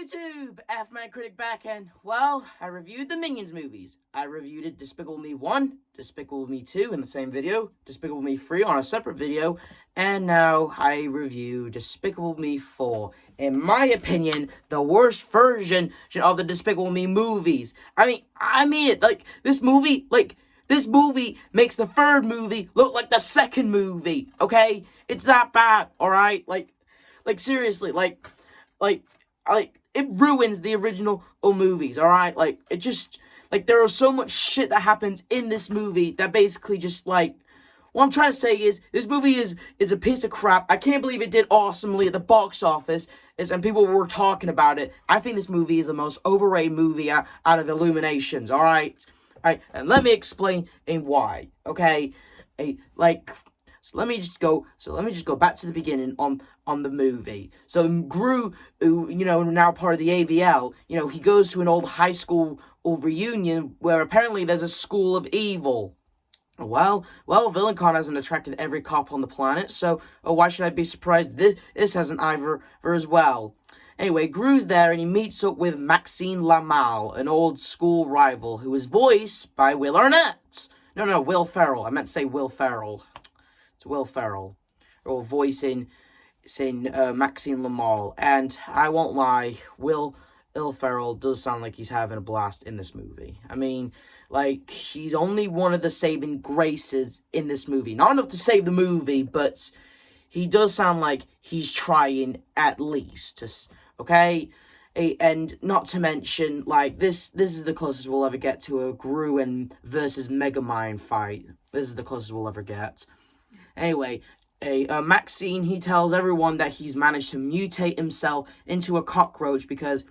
YouTube! F-Man Critic back, and, well, I reviewed the Minions movies. I reviewed it Despicable Me 1, Despicable Me 2 in the same video, Despicable Me 3 on a separate video, and now I review Despicable Me 4. In my opinion, the worst version of the Despicable Me movies. I mean it, this movie makes the third movie look like the second movie, okay? It's that bad, alright? Seriously, it ruins the original movies, alright? There is so much shit that happens in this movie that basically just, what I'm trying to say is, this movie is a piece of crap. I can't believe it did awesomely at the box office, and people were talking about it. I think this movie is the most overrated movie out of Illuminations, alright? And let me explain why, okay? So let me just go back to the beginning on the movie. So Gru, who, now part of the AVL, he goes to an old high school reunion where apparently there's a school of evil. Well, VillainCon hasn't attracted every cop on the planet, so why should I be surprised this hasn't either as well? Anyway, Gru's there and he meets up with Maxine Lamal, an old school rival, who is voiced by Will Arnett. No, Will Ferrell. I meant to say Will Ferrell. It's Will Ferrell, or voicing Maxine Lamal, and I won't lie, Will Ferrell does sound like he's having a blast in this movie. I mean, he's only one of the saving graces in this movie. Not enough to save the movie, but he does sound like he's trying at least, okay? And not to mention, this is the closest we'll ever get to a Gru versus Megamind fight. This is the closest we'll ever get. Anyway, Maxine, he tells everyone that he's managed to mutate himself into a cockroach because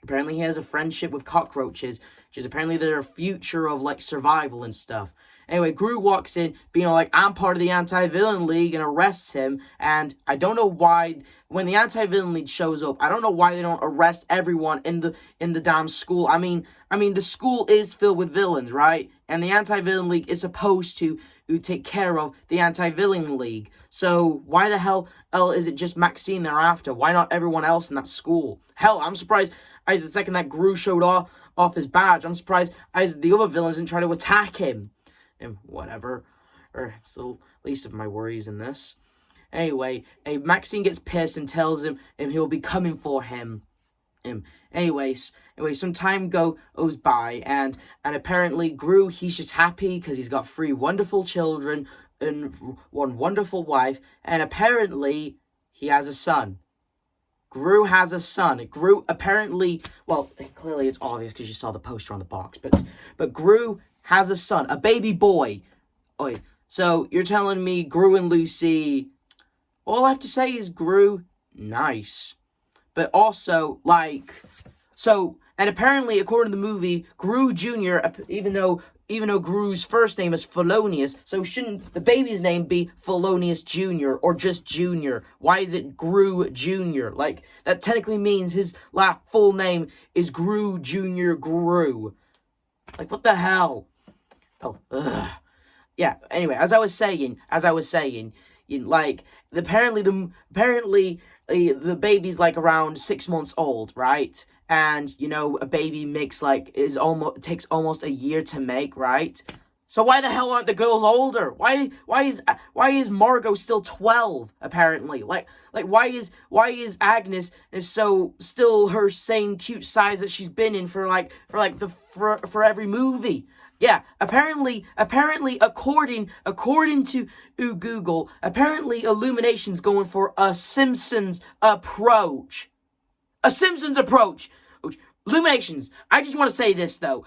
apparently he has a friendship with cockroaches, which is apparently their future of, survival and stuff. Anyway, Gru walks in, being like, I'm part of the Anti-Villain League, and arrests him, and I don't know why, when the Anti-Villain League shows up, I don't know why they don't arrest everyone in the damn school. I mean, the school is filled with villains, right? And the Anti-Villain League is supposed to take care of the Anti-Villain League. So, why the hell is it just Maxine they're after? Why not everyone else in that school? Hell, I'm surprised the second that Gru showed off his badge, I'm surprised the other villains didn't try to attack him. And whatever. It's the least of my worries in this. Anyway, Maxine gets pissed and tells him he'll be coming for him. Anyway, some time goes by, and apparently Gru, he's just happy because he's got 3 wonderful children and 1 wonderful wife, and apparently he has a son. Gru has a son. Gru apparently, well, clearly it's obvious because you saw the poster on the box, but Gru has a son, a baby boy. So you're telling me Gru and Lucy, all I have to say is Gru, nice. But also, and apparently, according to the movie, Gru Jr., even though Gru's first name is Felonious, so shouldn't the baby's name be Felonious Jr. or just Jr.? Why is it Gru Jr.? That technically means his full name is Gru Jr. Gru. What the hell? Oh, ugh. Yeah, anyway, as I was saying, apparently the baby's around 6 months old, right? And a baby takes almost a year to make, right? So why the hell aren't the girls older? Why is Margot still 12 apparently? Why is Agnes still her same cute size that she's been in for every movie? Yeah, apparently, according to Google, apparently Illumination's going for a Simpsons approach. A Simpsons approach. Illuminations, I just want to say this, though.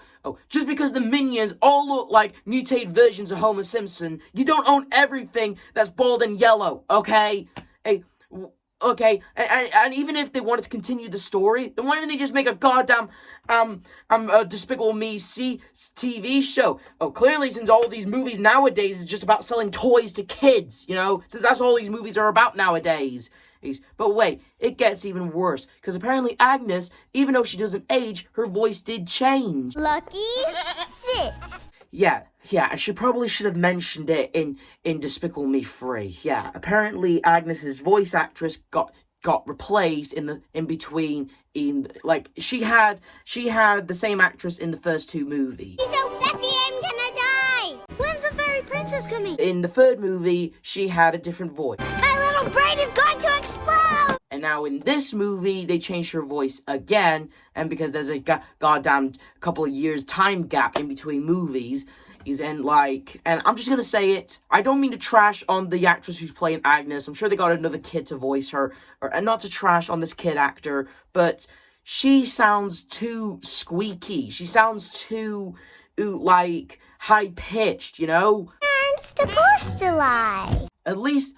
Just because the Minions all look like mutated versions of Homer Simpson, you don't own everything that's bald and yellow, okay? Okay, and even if they wanted to continue the story, then why didn't they just make a goddamn, Despicable Me TV show? Clearly, since all these movies nowadays is just about selling toys to kids, since that's all these movies are about nowadays. But wait, it gets even worse, because apparently Agnes, even though she doesn't age, her voice did change. Lucky, sit. Yeah, I should have mentioned it in Despicable Me 3. Yeah, apparently Agnes's voice actress got got replaced in between. Like she had the same actress in the first two movies. He's so fluffy, I'm gonna die. When's the fairy princess coming? In the third movie, she had a different voice. My little brain is going to explode. And now in this movie, they changed her voice again, and because there's a goddamn couple of years time gap in between movies. And I'm just gonna say it, I don't mean to trash on the actress who's playing Agnes. I'm sure they got another kid to voice her, and not to trash on this kid actor, but she sounds too squeaky. She sounds too, like, high-pitched, you know? Aren't supposed to lie. At least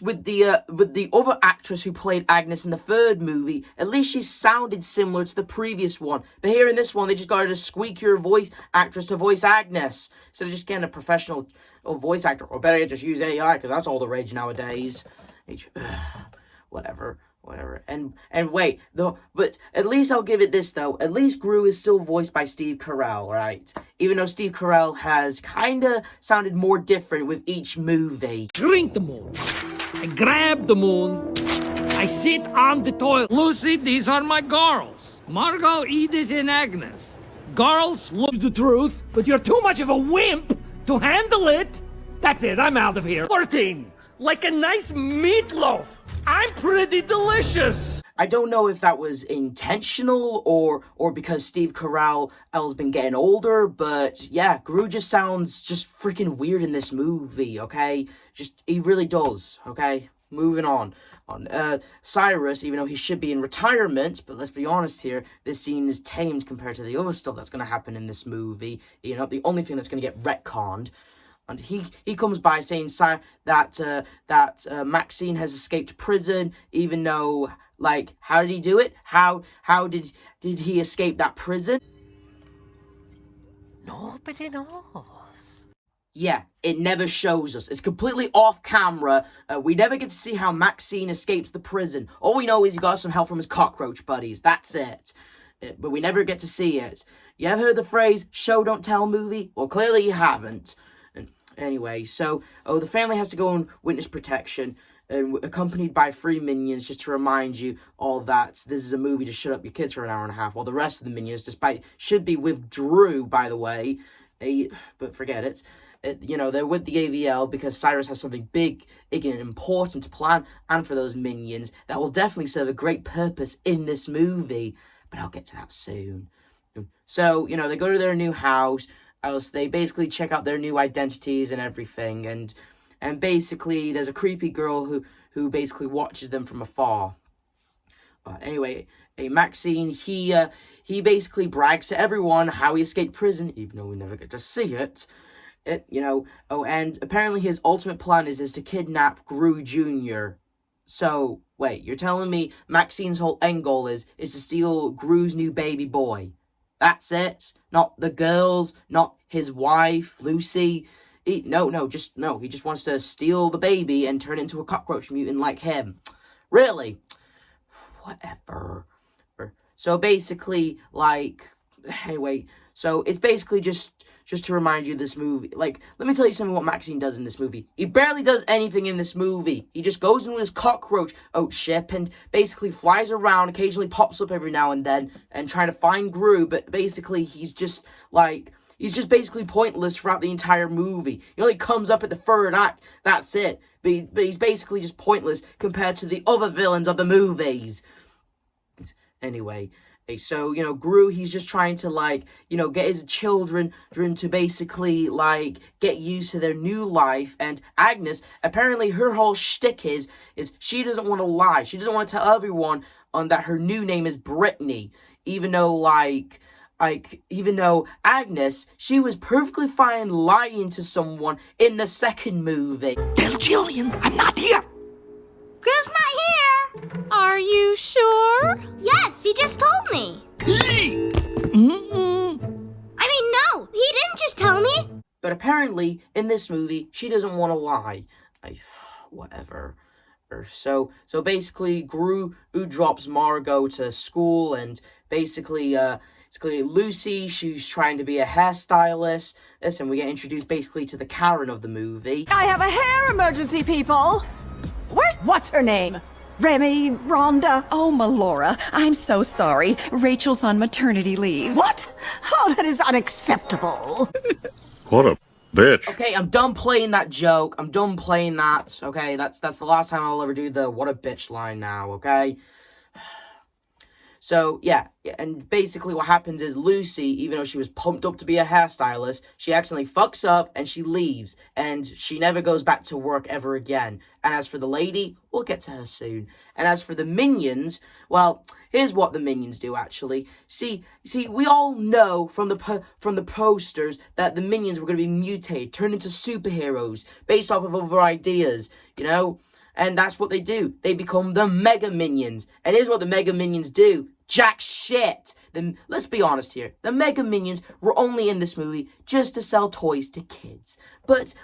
with the other actress who played Agnes in the third movie, at least she sounded similar to the previous one. But here in this one, they just got a squeakier voice actress to voice Agnes, instead of just getting a professional voice actor. Or better yet, just use AI, because that's all the rage nowadays. Whatever. And wait, though, but at least I'll give it this, though. At least Gru is still voiced by Steve Carell, right? Even though Steve Carell has kinda sounded more different with each movie. Drink the moon. I grab the moon. I sit on the toilet. Lucy, these are my girls. Margot, Edith, and Agnes. Girls, look the truth, but you're too much of a wimp to handle it. That's it, I'm out of here. 14. Like a nice meatloaf. I'm pretty delicious. I don't know if that was intentional or because Steve Carell has been getting older, but yeah, Gru just sounds just freaking weird in this movie, okay? He really does, okay? Moving on. Cyrus, even though he should be in retirement, but let's be honest here, this scene is tamed compared to the other stuff that's going to happen in this movie. You know, the only thing that's going to get retconned. And he comes by saying that Maxine has escaped prison, even though, like, how did he do it? How did he escape that prison? Nobody knows. Yeah, it never shows us. It's completely off camera. We never get to see how Maxine escapes the prison. All we know is he got some help from his cockroach buddies. That's it. But we never get to see it. You ever heard the phrase, show don't tell movie? Well, clearly you haven't. Anyway, so, the family has to go on witness protection, accompanied by 3 minions, just to remind you all that this is a movie to shut up your kids for an hour and a half, while the rest of the minions, should be with Drew, by the way, but forget it. They're with the AVL because Cyrus has something big and important to plan, and for those minions, that will definitely serve a great purpose in this movie, but I'll get to that soon. So, they go to their new house. They basically check out their new identities and everything, and basically there's a creepy girl who basically watches them from afar. Anyway, Maxine, he basically brags to everyone how he escaped prison, even though we never get to see it. And apparently his ultimate plan is to kidnap Gru Jr. So, wait, you're telling me Maxine's whole end goal is to steal Gru's new baby boy? That's it? Not the girls, not his wife, Lucy. He just wants to steal the baby and turn it into a cockroach mutant like him. Really? Whatever. So basically, so it's basically just to remind you of this movie. Let me tell you something what Maxine does in this movie. He barely does anything in this movie. He just goes into his cockroach ship and basically flies around, occasionally pops up every now and then, and trying to find Gru, but basically he's just basically pointless throughout the entire movie. He only comes up at the third act, that's it. But he's basically just pointless compared to the other villains of the movies. Anyway, so, Gru, he's just trying to, get his children to basically, get used to their new life. And Agnes, apparently her whole shtick is she doesn't want to lie. She doesn't want to tell everyone that her new name is Brittany. Even though, even though Agnes, she was perfectly fine lying to someone in the second movie. Tell Jillian I'm not here. Gru's not here. Are you sure? Yes, he just told me. Mm-mm. No, he didn't just tell me. But apparently, in this movie, she doesn't want to lie. Whatever. So basically, Gru drops Margot to school, and basically, Lucy, she's trying to be a hairstylist. Listen, we get introduced basically to the Karen of the movie. I have a hair emergency, people. What's her name? Remy, Rhonda. Oh, Melora, I'm so sorry. Rachel's on maternity leave. What? Oh, that is unacceptable. What a bitch. Okay, I'm done playing that joke. I'm done playing that. Okay, that's the last time I'll ever do the what a bitch line now, okay? So, yeah, and basically what happens is Lucy, even though she was pumped up to be a hairstylist, she accidentally fucks up and she leaves, and she never goes back to work ever again. And as for the lady, we'll get to her soon. And as for the minions, well, here's what the minions do, actually. See, we all know from the posters that the minions were going to be mutated, turned into superheroes, based off of other ideas, you know? And that's what they do. They become the Mega Minions. And here's what the Mega Minions do. Jack shit. Let's be honest here. The Mega Minions were only in this movie just to sell toys to kids. But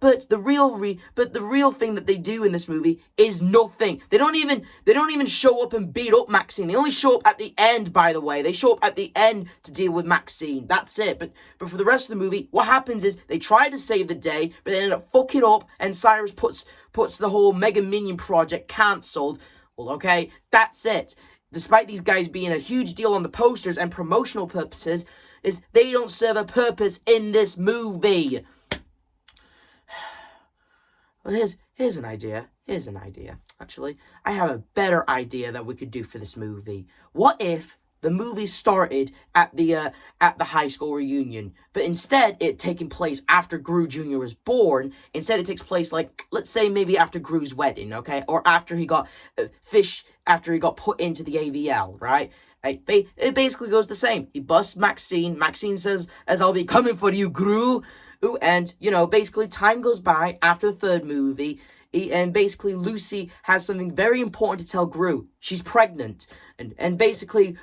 the real thing that they do in this movie is nothing. They don't even show up and beat up Maxine. They only show up at the end, by the way. They show up at the end to deal with Maxine. That's it. But for the rest of the movie, what happens is they try to save the day, but they end up fucking up, and Cyrus puts the whole Mega Minion project cancelled. Well, okay, that's it. Despite these guys being a huge deal on the posters and promotional purposes, is they don't serve a purpose in this movie. Well, here's an idea. Here's an idea. Actually, I have a better idea that we could do for this movie. What if the movie started at the high school reunion, but instead it taking place after Gru Jr. was born? Instead, it takes place, like, let's say maybe after Gru's wedding, okay, or after he got after he got put into the AVL, right? It basically goes the same. He busts Maxine. Maxine says, "As I'll be coming for you, Gru." Ooh, and you know, basically, time goes by after the third movie. And basically Lucy has something very important to tell Gru. She's pregnant. And basically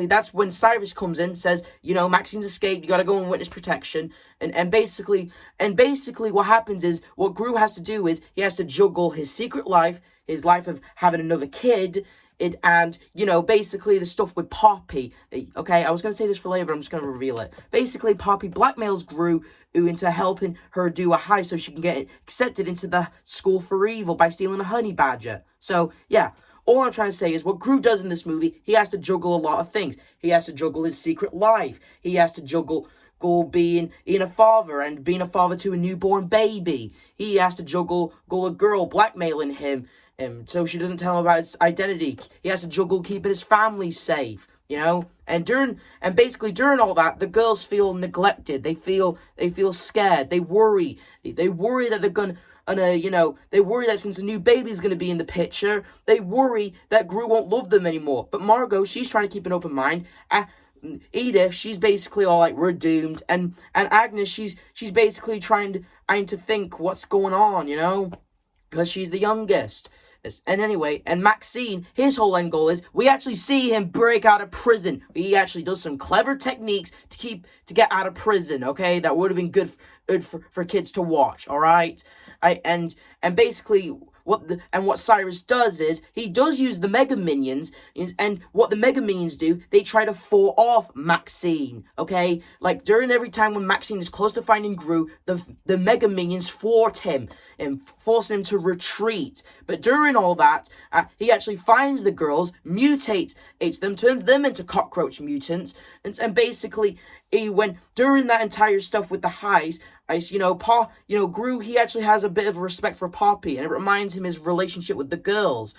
that's when Cyrus comes in, says, you know, Maxine's escaped, you gotta go in witness protection. And basically what happens is, what Gru has to do is he has to juggle his secret life, his life of having another kid, and, you know, basically the stuff with Poppy. Okay, I was going to say this for later, but I'm just going to reveal it. Basically, Poppy blackmails Gru into helping her do a heist so she can get accepted into the School for Evil by stealing a honey badger. So, yeah, all I'm trying to say is what Gru does in this movie, he has to juggle a lot of things. He has to juggle his secret life. He has to juggle being a father and being a father to a newborn baby. He has to juggle a girl blackmailing him, so she doesn't tell him about his identity. He has to juggle keeping his family safe, you know? And basically during all that, the girls feel neglected. They feel scared. They worry. They worry that they're gonna, they worry that since a new baby's gonna be in the picture, they worry that Gru won't love them anymore. But Margot, she's trying to keep an open mind. Edith, she's basically all like, we're doomed. And Agnes, she's basically trying to think what's going on, you know? Because she's the youngest. And anyway, and Maxine, his whole end goal is we actually see him break out of prison. He actually does some clever techniques to get out of prison, okay? That would have been good for kids to watch, all right? And basically what Cyrus does is he does use the Mega Minions, and what the Mega Minions do, they try to fall off Maxine, okay? Like during every time when Maxine is close to finding Gru, the Mega Minions thwart him and force him to retreat. But during all that, he actually finds the girls, mutates them, turns them into cockroach mutants, and basically during that entire stuff with the heist, Gru, he actually has a bit of respect for Poppy, and it reminds him his relationship with the girls.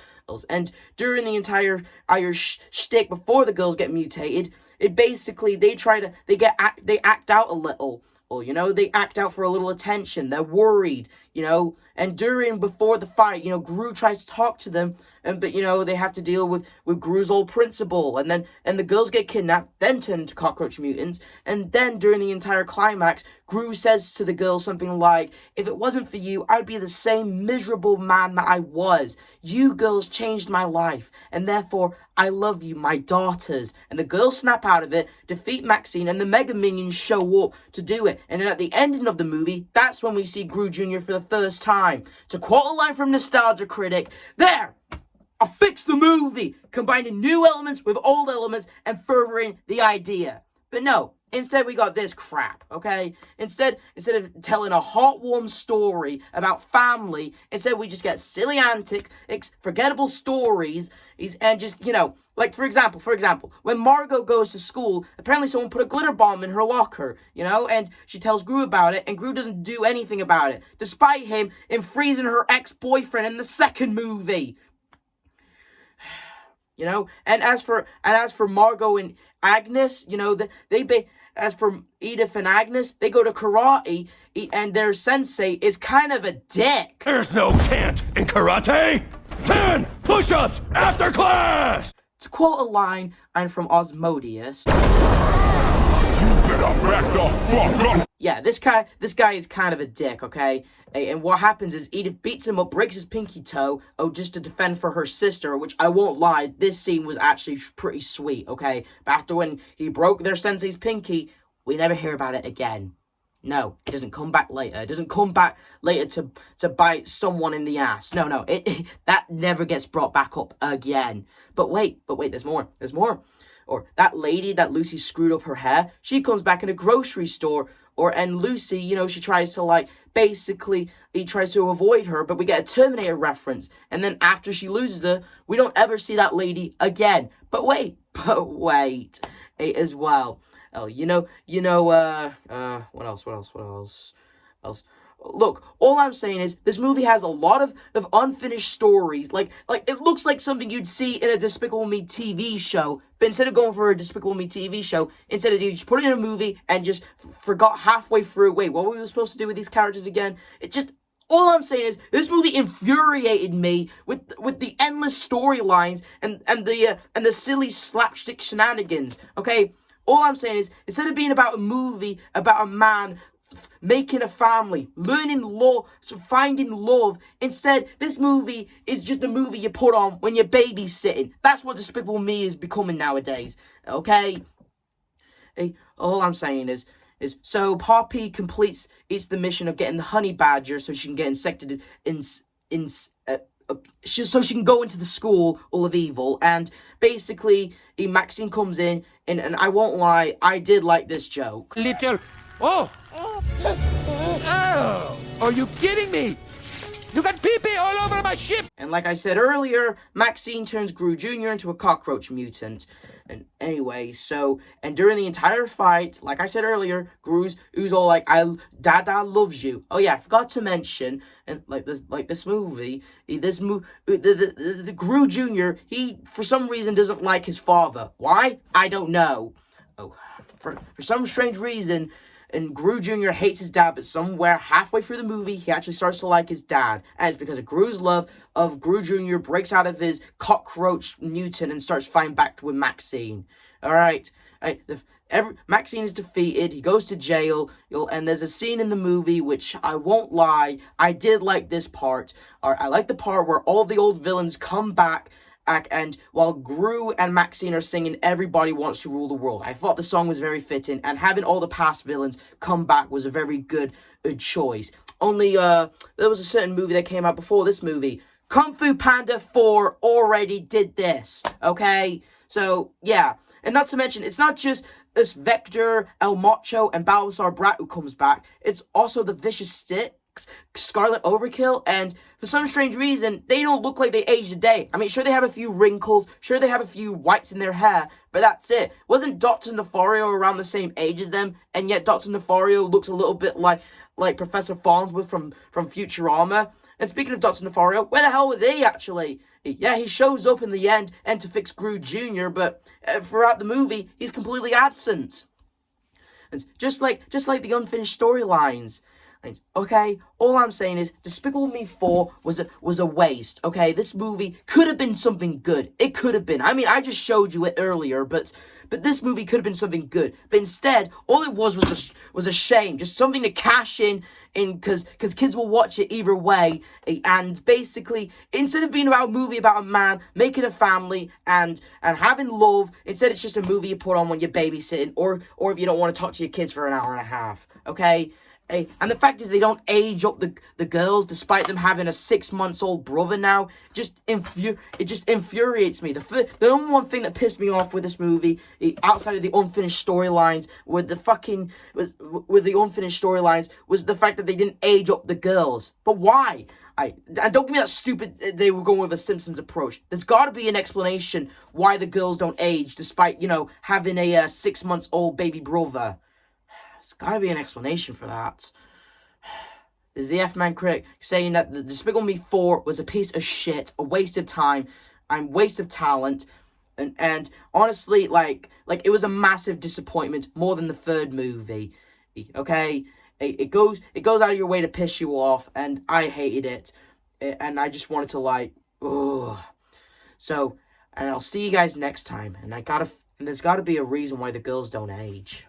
And during the entire Irish shtick before the girls get mutated, it basically, they act out a little. Well, you know, they act out for a little attention. They're worried, you know. And before the fight, you know, Gru tries to talk to them, but you know, they have to deal with Gru's old principal, and the girls get kidnapped, then turn into cockroach mutants, and then during the entire climax, Gru says to the girls something like, "If it wasn't for you, I'd be the same miserable man that I was. You girls changed my life, and therefore I love you, my daughters." And the girls snap out of it, defeat Maxine, and the Mega Minions show up to do it. And then at the ending of the movie, that's when we see Gru Jr. for the first time. To quote a line from Nostalgia Critic, "There! I fixed the movie, combining new elements with old elements and furthering the idea." But no, Instead, we got this crap, okay? Instead of telling a heartwarming story about family, instead we just get silly antics, forgettable stories, and just, like, for example, when Margot goes to school, apparently someone put a glitter bomb in her locker, and she tells Gru about it, and Gru doesn't do anything about it, despite him freezing her ex-boyfriend in the second movie. And as for Margot and Agnes, as for Edith and Agnes, they go to karate, and their sensei is kind of a dick. There's no can't in karate! 10 push-ups after class! To quote a line from Osmodeus, You better back the fuck up! yeah, this guy is kind of a dick, okay? And what happens is Edith beats him up, breaks his pinky toe, just to defend for her sister, which I won't lie, this scene was actually pretty sweet, okay? But after when he broke their sensei's pinky, we never hear about it again. No, it doesn't come back later. It doesn't come back later to bite someone in the ass. No, that never gets brought back up again. But wait, there's more. Or that lady that Lucy screwed up her hair, she comes back in a grocery store, and Lucy, she tries to, he tries to avoid her, but we get a Terminator reference, and then after she loses her, we don't ever see that lady again. But wait, as well. Oh, what else? Look, all I'm saying is, this movie has a lot of unfinished stories. Like, it looks like something you'd see in a Despicable Me TV show, but instead of going for a Despicable Me TV show, instead of you just put it in a movie and just forgot halfway through, wait, what were we supposed to do with these characters again? All I'm saying is, this movie infuriated me with the endless storylines and the silly slapstick shenanigans, okay? All I'm saying is, instead of being about a movie about a man making a family, learning law, finding love, instead, this movie is just a movie you put on when you're babysitting. That's what Despicable Me is becoming nowadays, okay? Hey, all I'm saying is so Poppy completes the mission of getting the honey badger so she can get insected so she can go into the school of evil, and basically Maxine comes in, and I won't lie, I did like this joke. Oh, are you kidding me? You got pee-pee all over my ship! And like I said earlier, Maxine turns Gru Jr. into a cockroach mutant. And anyway, and during the entire fight, like I said earlier, Gru's all like, Dada loves you. Oh yeah, I forgot to mention, and this movie, the Gru Jr., he, for some reason, doesn't like his father. Why? I don't know. Oh, for some strange reason, and Gru Jr. hates his dad, but somewhere halfway through the movie, he actually starts to like his dad. And it's because of Gru's love of Gru Jr. breaks out of his cockroach mutant and starts fighting back with Maxine. Alright, Maxine is defeated, he goes to jail, and there's a scene in the movie, which I won't lie, I did like this part. I like the part where all the old villains come back, and while Gru and Maxine are singing Everybody Wants to Rule the World. I thought the song was very fitting, and having all the past villains come back was a very good choice. Only, there was a certain movie that came out before this movie. Kung Fu Panda 4 already did this, okay? So, yeah. And not to mention, it's not just this Vector, El Macho, and Balthazar Brat who comes back. It's also the Vicious Stick, Scarlet Overkill, and for some strange reason, they don't look like they aged a day. I mean, sure, they have a few wrinkles, sure, they have a few whites in their hair, but that's it. Wasn't Dr. Nefario around the same age as them, and yet Dr. Nefario looks a little bit like Professor Farnsworth from Futurama? And speaking of Dr. Nefario, where the hell was he, actually? Yeah, he shows up in the end and to fix Gru Jr., but throughout the movie, he's completely absent. And just like the unfinished storylines. Okay, all I'm saying is Despicable Me 4 was a waste, okay? This movie could have been something good. It could have been. I mean, I just showed you it earlier, but this movie could have been something good. But instead, all it was a shame. Just something to cash in because kids will watch it either way. And basically, instead of being about a movie about a man making a family and having love, instead it's just a movie you put on when you're babysitting or if you don't want to talk to your kids for an hour and a half, okay? Hey, and the fact is they don't age up the girls despite them having a 6-month-old brother now. It just infuriates me. The number one thing that pissed me off with this movie, outside of the unfinished storylines, was the fact that they didn't age up the girls. But why? And don't give me that stupid, they were going with a Simpsons approach. There's got to be an explanation why the girls don't age despite, having a 6-month-old baby brother. There's got to be an explanation for that. There's the F-Man Critic saying that the Despicable Me 4 was a piece of shit, a waste of time, and waste of talent. And honestly, like it was a massive disappointment, more than the third movie. Okay? It goes out of your way to piss you off, and I hated it. And I just wanted to ugh. So, and I'll see you guys next time. And there's got to be a reason why the girls don't age.